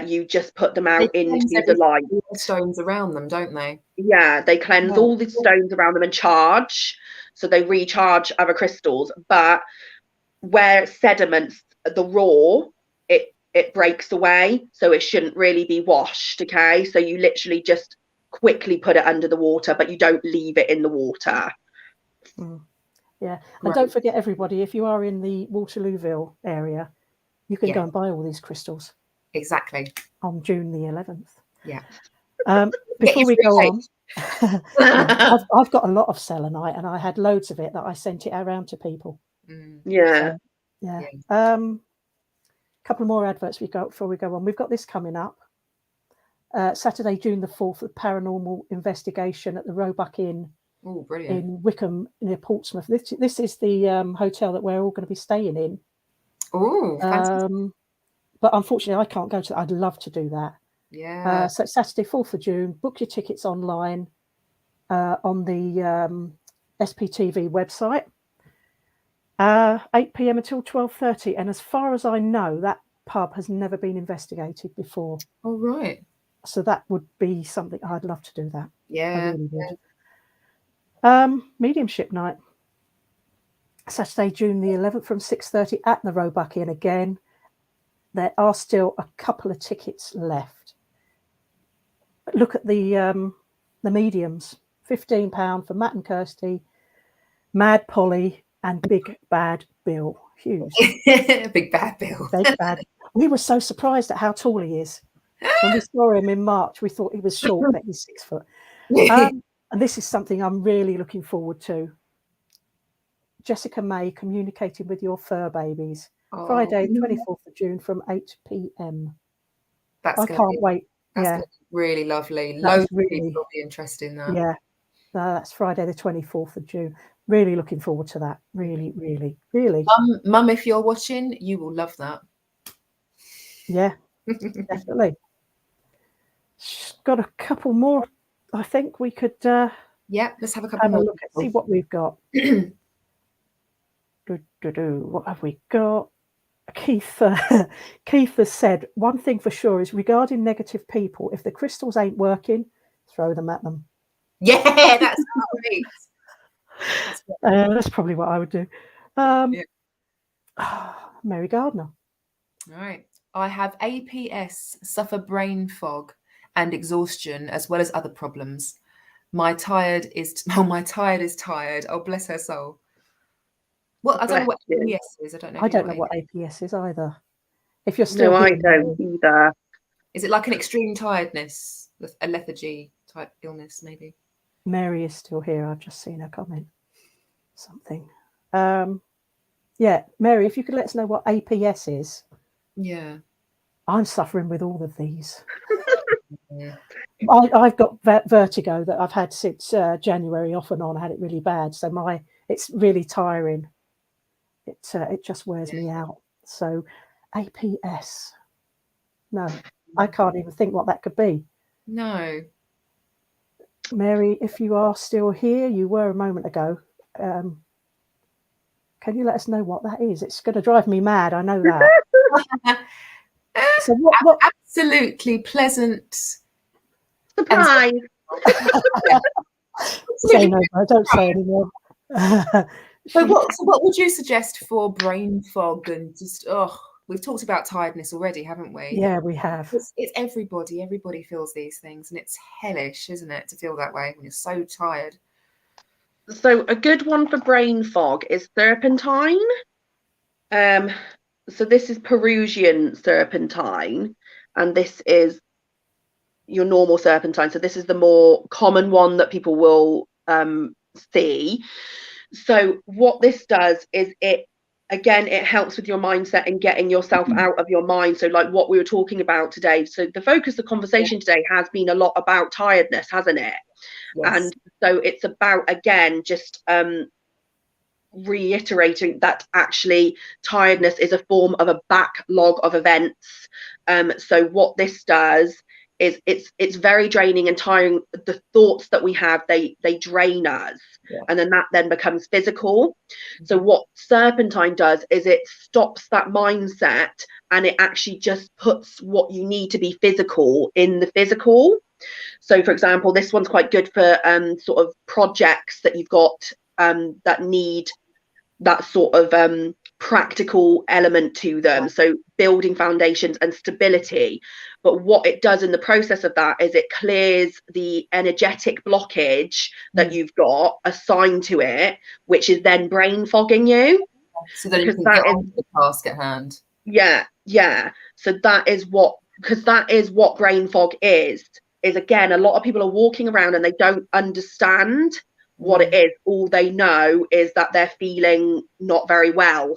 you just put them out into the light.
Stones around them, don't they?
Yeah, they cleanse all the stones around them and charge, so they recharge other crystals. But where sediments, the raw, it breaks away, so it shouldn't really be washed. Okay, so you literally just quickly put it under the water, but you don't leave it in the water.
Yeah, and don't forget, everybody, if you are in the Waterlooville area, you can go and buy all these crystals.
Exactly.
On June the 11th.
Yeah.
Before we go on, I've got a lot of selenite, and I had loads of it that I sent it around to people.
Yeah.
So, couple more adverts before we go on. We've got this coming up. Saturday, June the 4th, the paranormal investigation at the Roebuck Inn in Wickham near Portsmouth. This is the hotel that we're all going to be staying in.
Oh, fantastic.
But unfortunately, I can't go to that. I'd love to do that.
Yeah.
So it's Saturday, 4th of June. Book your tickets online on the SPTV website. 8 p.m. until 12:30. And as far as I know, that pub has never been investigated before.
Oh, right.
So that would be something I'd love to do that.
Yeah.
I really would. Mediumship night. Saturday, June the 11th from 6:30 at the Roebuck Inn again. There are still a couple of tickets left. But look at the mediums. £15 for Matt and Kirsty, Mad Polly, and Big Bad Bill Hughes.
Big Bad Bill.
Big Bad. We were so surprised at how tall he is. When we saw him in March, we thought he was short, but he's 6 foot. And this is something I'm really looking forward to. Jessica May, communicating with your fur babies. Friday, 24th of June from 8 p.m. I can't wait.
That's really lovely. Loads of people will be interested in that.
Yeah. That's Friday, the 24th of June. Really looking forward to that. Really, really, really.
Mum, if you're watching, you will love that.
Yeah, definitely. Got a couple more. I think we could
let's have a couple
more. Look at see what we've got. What have we got? Keith has said, one thing for sure is regarding negative people, if the crystals ain't working, throw them at them.
Yeah, that's great.
That's probably what I would do. Mary Gardner.
All right. I have APS, suffer brain fog and exhaustion, as well as other problems. My tired is tired. Oh, bless her soul. Well, I don't know what APS is. I don't know
what APS is either. If you're still
I don't either.
Is it like an extreme tiredness, a lethargy type illness, maybe?
Mary is still here. I've just seen her comment. Something. Yeah, Mary, if you could let us know what APS is.
Yeah. I'm
suffering with all of these. I've got vertigo that I've had since January off and on. I had it really bad. So it's really tiring. It just wears me out. So APS. No, I can't even think what that could be.
No.
Mary, if you are still here, you were a moment ago. Can you let us know what that is? It's going to drive me mad. I know that. So what?
Absolutely pleasant
surprise.
Say no, don't say anymore.
So what would you suggest for brain fog and just we've talked about tiredness already, haven't we?
Yeah, we have.
It's everybody feels these things, and it's hellish, isn't it, to feel that way when you're so tired.
So a good one for brain fog is serpentine. So this is Perusian serpentine, and this is your normal serpentine. So this is the more common one that people will see. So what this does is it helps with your mindset and getting yourself out of your mind. So like what we were talking about today. So the focus of the conversation today has been a lot about tiredness, hasn't it? Yes. And so it's about, again, just reiterating that actually tiredness is a form of a backlog of events. So what this does is it's very draining and tiring. The thoughts that we have, they drain us, and then that then becomes physical. So what serpentine does is it stops that mindset, and it actually just puts what you need to be physical in the physical. So for example, this one's quite good for sort of projects that you've got that need that sort of practical element to them, so building foundations and stability. But what it does in the process of that is it clears the energetic blockage that you've got assigned to it, which is then brain fogging you.
So that you can get on to the task at hand.
Yeah. So that is what, because that is what brain fog is again, a lot of people are walking around and they don't understand what it is. All they know is that they're feeling not very well.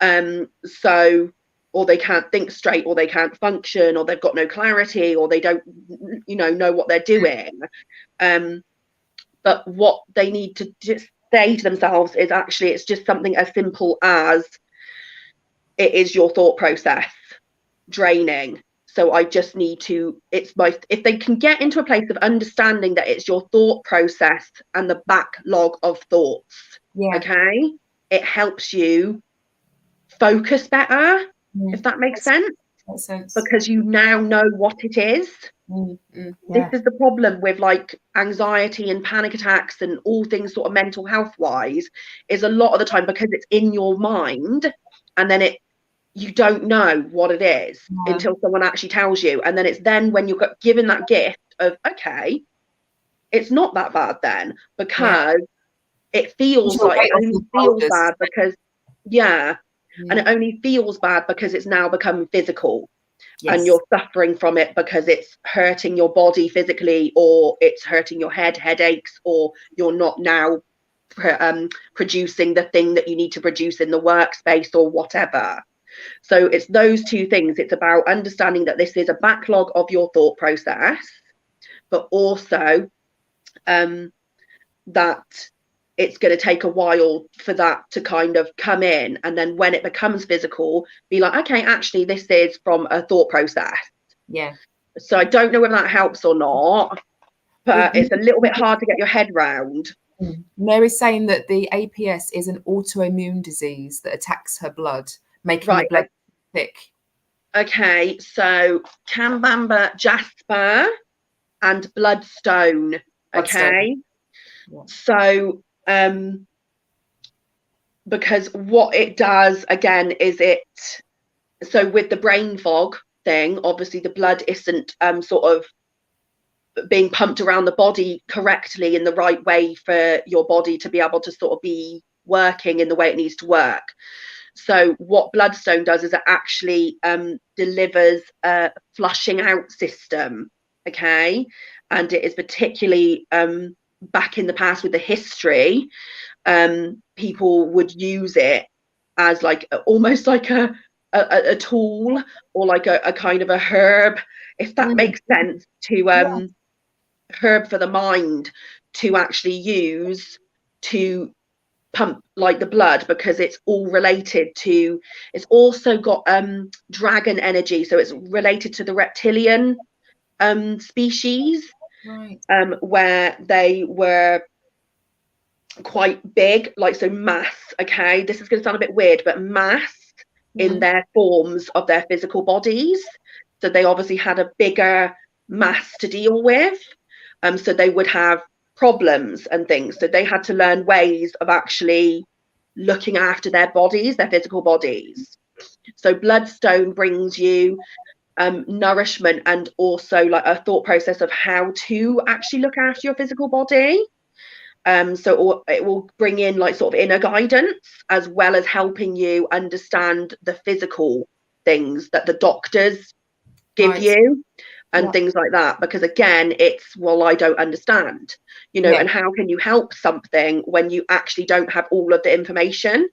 So, or they can't think straight, or they can't function, or they've got no clarity, or they don't, know what they're doing. But what they need to just say to themselves is actually, it's just something as simple as it is your thought process draining. So I just need to, if they can get into a place of understanding that it's your thought process and the backlog of thoughts, okay, it helps you focus better, if that makes sense.
Makes sense.
Because you now know what it is. This is the problem with like anxiety and panic attacks and all things sort of mental health wise, is a lot of the time because it's in your mind, and then you don't know what it is until someone actually tells you. And then it's then when you're given that gift of, okay, it's not that bad then, because it feels like it only feels bad because and it only feels bad because it's now become physical. And you're suffering from it because it's hurting your body physically, or it's hurting your headaches, or you're not now producing the thing that you need to produce in the workspace or whatever. So it's those two things. It's about understanding that this is a backlog of your thought process, but also that it's going to take a while for that to kind of come in. And then when it becomes physical, be like, okay, actually, this is from a thought process.
Yeah.
So I don't know whether that helps or not, but it's a little bit hard to get your head round.
Mary's saying that the APS is an autoimmune disease that attacks her blood, making the blood thick. Okay, so
Kambamba Jasper and Bloodstone. Okay. So because what it does again is so with the brain fog thing, obviously the blood isn't sort of being pumped around the body correctly in the right way for your body to be able to sort of be working in the way it needs to work. So what Bloodstone does is it actually delivers a flushing out system, okay? And it is particularly back in the past with the history, people would use it as like almost like a tool, or like a kind of a herb, if that makes sense, to herb for the mind to actually use to pump like the blood, because it's all related to, it's also got dragon energy, so it's related to the reptilian species, where they were quite big, like, so mass, okay, this is going to sound a bit weird, but mass in their forms of their physical bodies. So they obviously had a bigger mass to deal with, so they would have problems and things, so they had to learn ways of actually looking after their bodies, their physical bodies. So Bloodstone brings you nourishment, and also like a thought process of how to actually look after your physical body. So it will bring in like sort of inner guidance, as well as helping you understand the physical things that the doctors give you and things like that, because again, it's, well, I don't understand, and how can you help something when you actually don't have all of the information?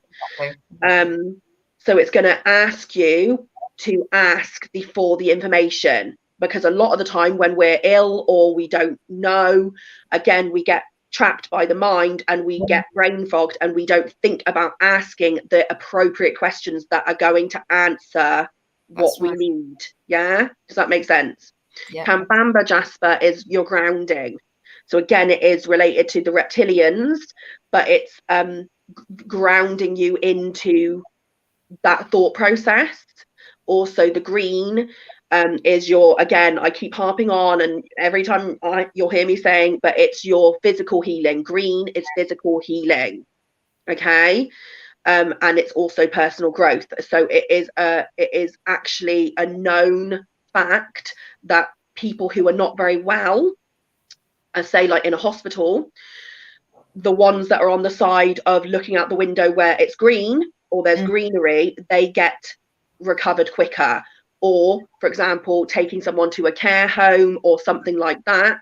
So it's going to ask you to ask for the information, because a lot of the time when we're ill or we don't know, again, we get trapped by the mind and we get brain fogged, and we don't think about asking the appropriate questions that are going to answer what we need. Does that make sense? Kambamba Jasper is your grounding. So again, it is related to the reptilians, but it's grounding you into that thought process. Also the green is your, again, I keep harping on, and every time you'll hear me saying, but it's your physical healing. Green is physical healing, okay? and it's also personal growth. So it is actually a known fact that people who are not very well, say like in a hospital, the ones that are on the side of looking out the window where it's green or there's greenery, they get recovered quicker. Or, for example, taking someone to a care home or something like that.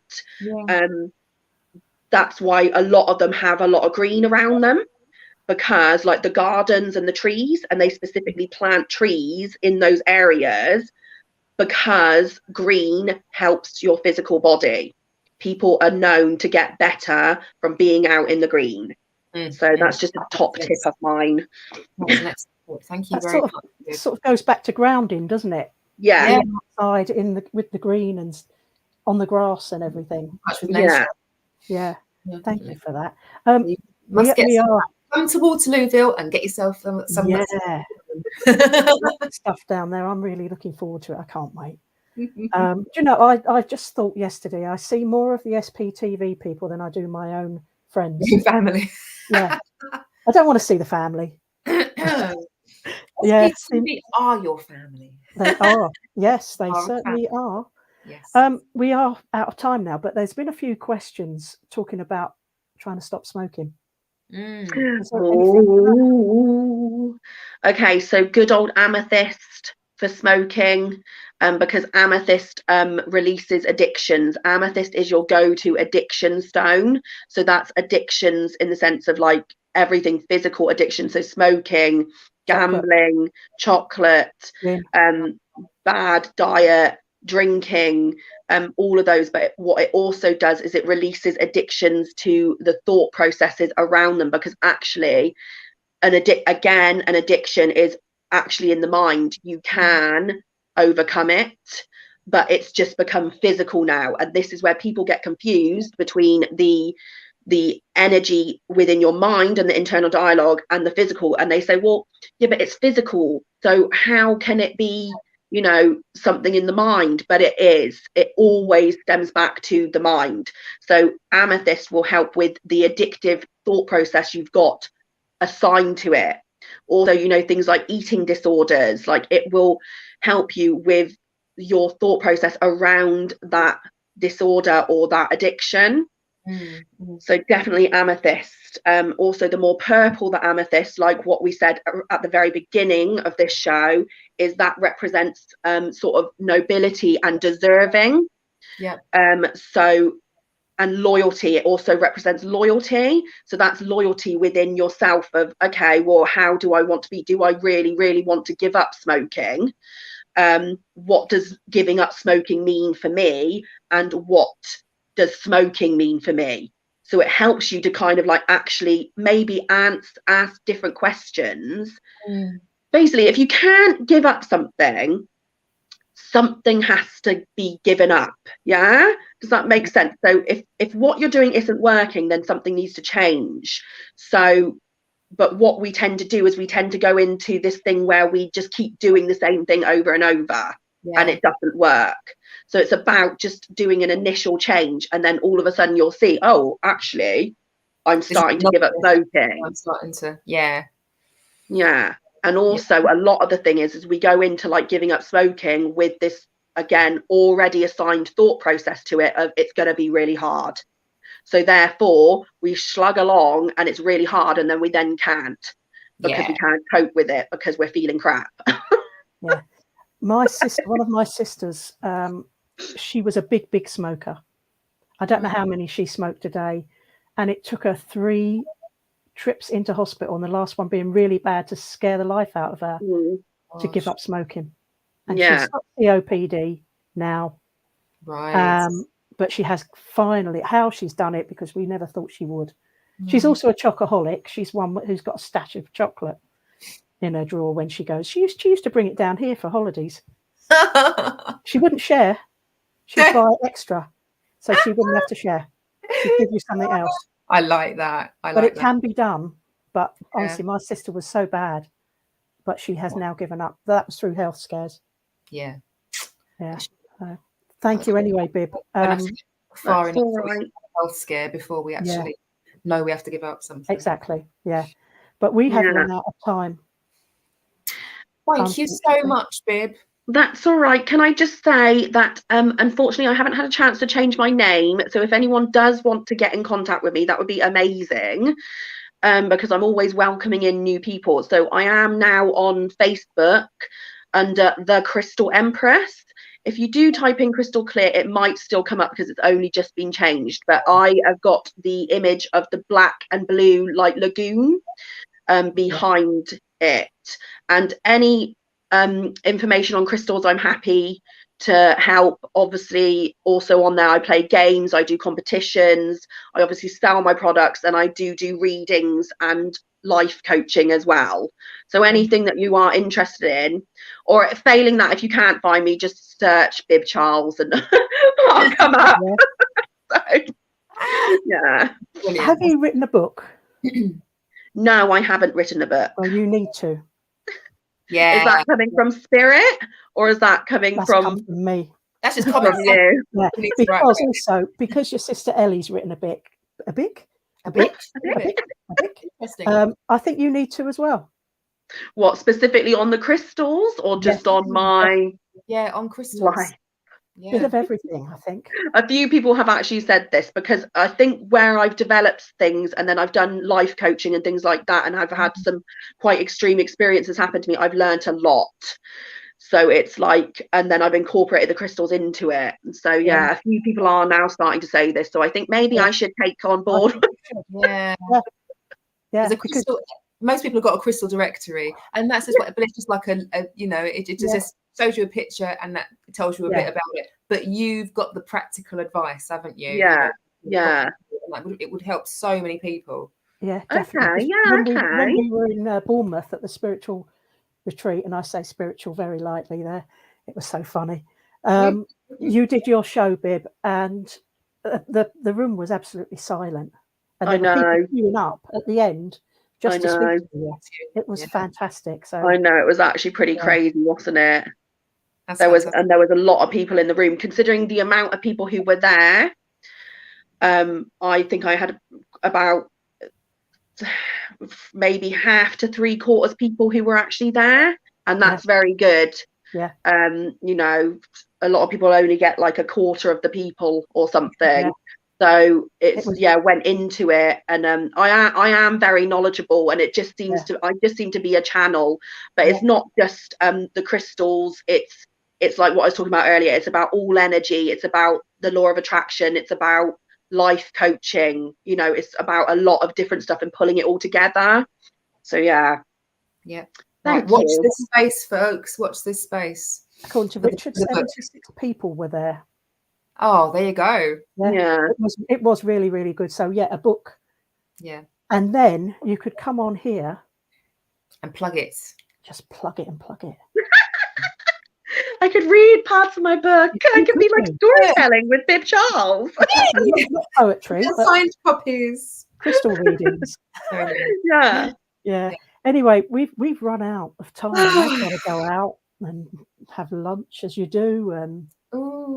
That's why a lot of them have a lot of green around them, because like the gardens and the trees, and they specifically plant trees in those areas because green helps your physical body. People are known to get better from being out in the green. So that's just a top tip of mine.
Thank you
that
very much.
Sort of goes back to grounding, doesn't it?
Yeah.
Outside with the green and on the grass and everything. Yeah. Thank you for that.
You must come to Waterlooville and get yourself some
stuff down there. I'm really looking forward to it. I can't wait. Do you know, I just thought yesterday I see more of the SPTV people than I do my own friends.
Your family.
Yeah. I don't want to see the family.
SPTV are your family.
They are. Yes, they certainly are.
Yes.
We are out of time now, but there's been a few questions talking about trying to stop smoking.
Okay, so good old amethyst for smoking, because amethyst releases addictions. Amethyst is your go-to addiction stone. So that's addictions in the sense of like everything physical addiction. So smoking, gambling, chocolate, bad diet, drinking, all of those. But what it also does is it releases addictions to the thought processes around them, because actually an addiction is actually in the mind. You can overcome it, but it's just become physical now. And this is where people get confused between the energy within your mind and the internal dialogue and the physical, and they say, well, yeah, but it's physical, so how can it be, you know, something in the mind? But it always stems back to the mind. So amethyst will help with the addictive thought process you've got assigned to it. Also, you know, things like eating disorders, like it will help you with your thought process around that disorder or that addiction. So definitely amethyst. Also, the more purple the amethyst, like what we said at the very beginning of this show, is that represents sort of nobility and deserving. So, and loyalty, it also represents loyalty. So that's loyalty within yourself of, okay, well, how do I want to be? Do I really, really want to give up smoking? What does giving up smoking mean for me? And what does smoking mean for me? So it helps you to kind of like actually maybe ask different questions. Basically, if you can't give up something, something has to be given up. Yeah, does that make sense? So if what you're doing isn't working, then something needs to change. So, but what we tend to do is we tend to go into this thing where we just keep doing the same thing over and over, and it doesn't work. So it's about just doing an initial change, and then all of a sudden you'll see, oh, actually, I'm starting to give up smoking.
I'm starting to,
And also a lot of the thing is we go into like giving up smoking with this, again, already assigned thought process to it of it's going to be really hard. So therefore we slug along and it's really hard, and then we then can't, because we can't cope with it because we're feeling crap.
My sister, one of my sisters, she was a big smoker. I don't know how many she smoked a day, and it took her 3 trips into hospital, and the last one being really bad, to scare the life out of her to give up smoking. And she's got COPD now, but she has finally, how she's done it, because we never thought she would. She's also a chocoholic. She's one who's got a stash of chocolate in her drawer when she goes. She used to bring it down here for holidays. She wouldn't share. She'd buy extra, so she wouldn't have to share. She'd give you something else.
I like that.
But it can be done. But honestly, my sister was so bad, but she has now given up. That was through health scares. Thank you anyway, Bib.
Far enough health scare before we actually know we have to give up something.
Exactly. But we have run out of time.
Thank you so much, Bib.
That's all right. Can I just say that unfortunately I haven't had a chance to change my name. So if anyone does want to get in contact with me, that would be amazing. Because I'm always welcoming in new people. So I am now on Facebook under The Crystal Empress. If you do type in Crystal Clear, it might still come up because it's only just been changed. But I have got the image of the black and blue like lagoon behind it. And any information on crystals, I'm happy to help. Obviously, also on there, I play games, I do competitions, I obviously sell my products, and I do readings and life coaching as well. So anything that you are interested in, or failing that, if you can't find me, just search Bib Charles and I'll come up. So, yeah.
Brilliant. Have you written a book?
No, I haven't written a book.
Well, you need to.
Yeah.
Is that coming from spirit, or is that coming from
me?
That's just coming from
you. Yeah. Because also because your sister Ellie's written a book. I think you need to as well.
What, specifically on the crystals, or just on my?
Yeah, on crystals.
Right.
Yeah.
Bit of everything, I think.
A few people have actually said this, because I think where I've developed things and then I've done life coaching and things like that, and I've had some quite extreme experiences happen to me, I've learned a lot. So it's like, and then I've incorporated the crystals into it. And so yeah, a few people are now starting to say this. So I think maybe I should take on board.
Yeah. Because most people have got a crystal directory, and that's just what, but it's just like a you know, it just shows you a picture and that tells you a bit about it. But you've got the practical advice, haven't you?
Yeah.
It would help so many people.
Yeah, definitely.
Okay.
When we were in Bournemouth at the spiritual retreat, and I say spiritual very lightly there, it was so funny. You did your show, Bib, and the room was absolutely silent. And
I know.
People queuing up at the end just to speak to you. It was fantastic. So
I know, it was actually pretty crazy, wasn't it? There was a lot of people in the room, considering the amount of people who were there. I think I had about maybe half to 3/4 people who were actually there, and that's very good.
Yeah.
You know, a lot of people only get like 1/4 of the people or something. So went into it, and I am very knowledgeable, and it just seems I just seem to be a channel. But it's not just the crystals, it's like what I was talking about earlier. It's about all energy, it's about the law of attraction, it's about life coaching, you know, it's about a lot of different stuff and pulling it all together. So
Right, watch this space, folks. Watch this space.
According to Richard, 76 people were there.
Oh, there you go.
Yeah.
It was really, really good. So a book.
Yeah.
And then you could come on here
and plug it.
Just plug it and plug it.
I could read parts of my book. I could be like storytelling with Bib Charles.
Not poetry.
Signed copies.
Crystal readings. Yeah. Anyway, we've run out of time. I've got to go out and have lunch as you do, and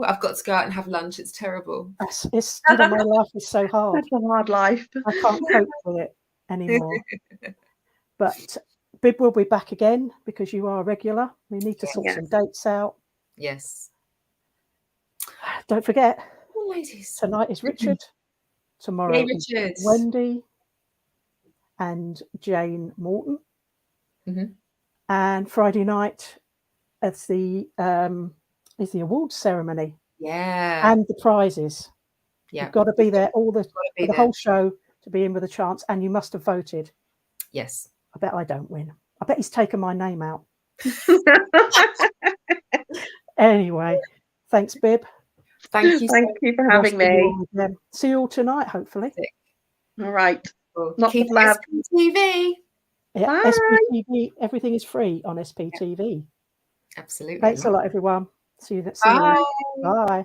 I've got to go out and have lunch. It's terrible.
It's my life is so hard.
It's a hard life.
I can't cope with it anymore. But Bib will be back again because you are regular. We need to sort some dates out.
Yes.
Don't forget,
ladies.
Tonight is Richard. Tomorrow is Wendy and Jane Morton. And Friday night it's the awards ceremony.
Yeah.
And the prizes.
Yeah.
You've got to be there the whole show to be in with a chance, and you must have voted.
Yes.
I bet I don't win. I bet he's taken my name out. Anyway, thanks, Bib.
Thank you for having me.
See you all tonight, hopefully.
All right.
Not keep SPTV.
Yeah, SPTV. Everything is free on SPTV.
Absolutely.
Thanks a lot, everyone. See you next time. Bye.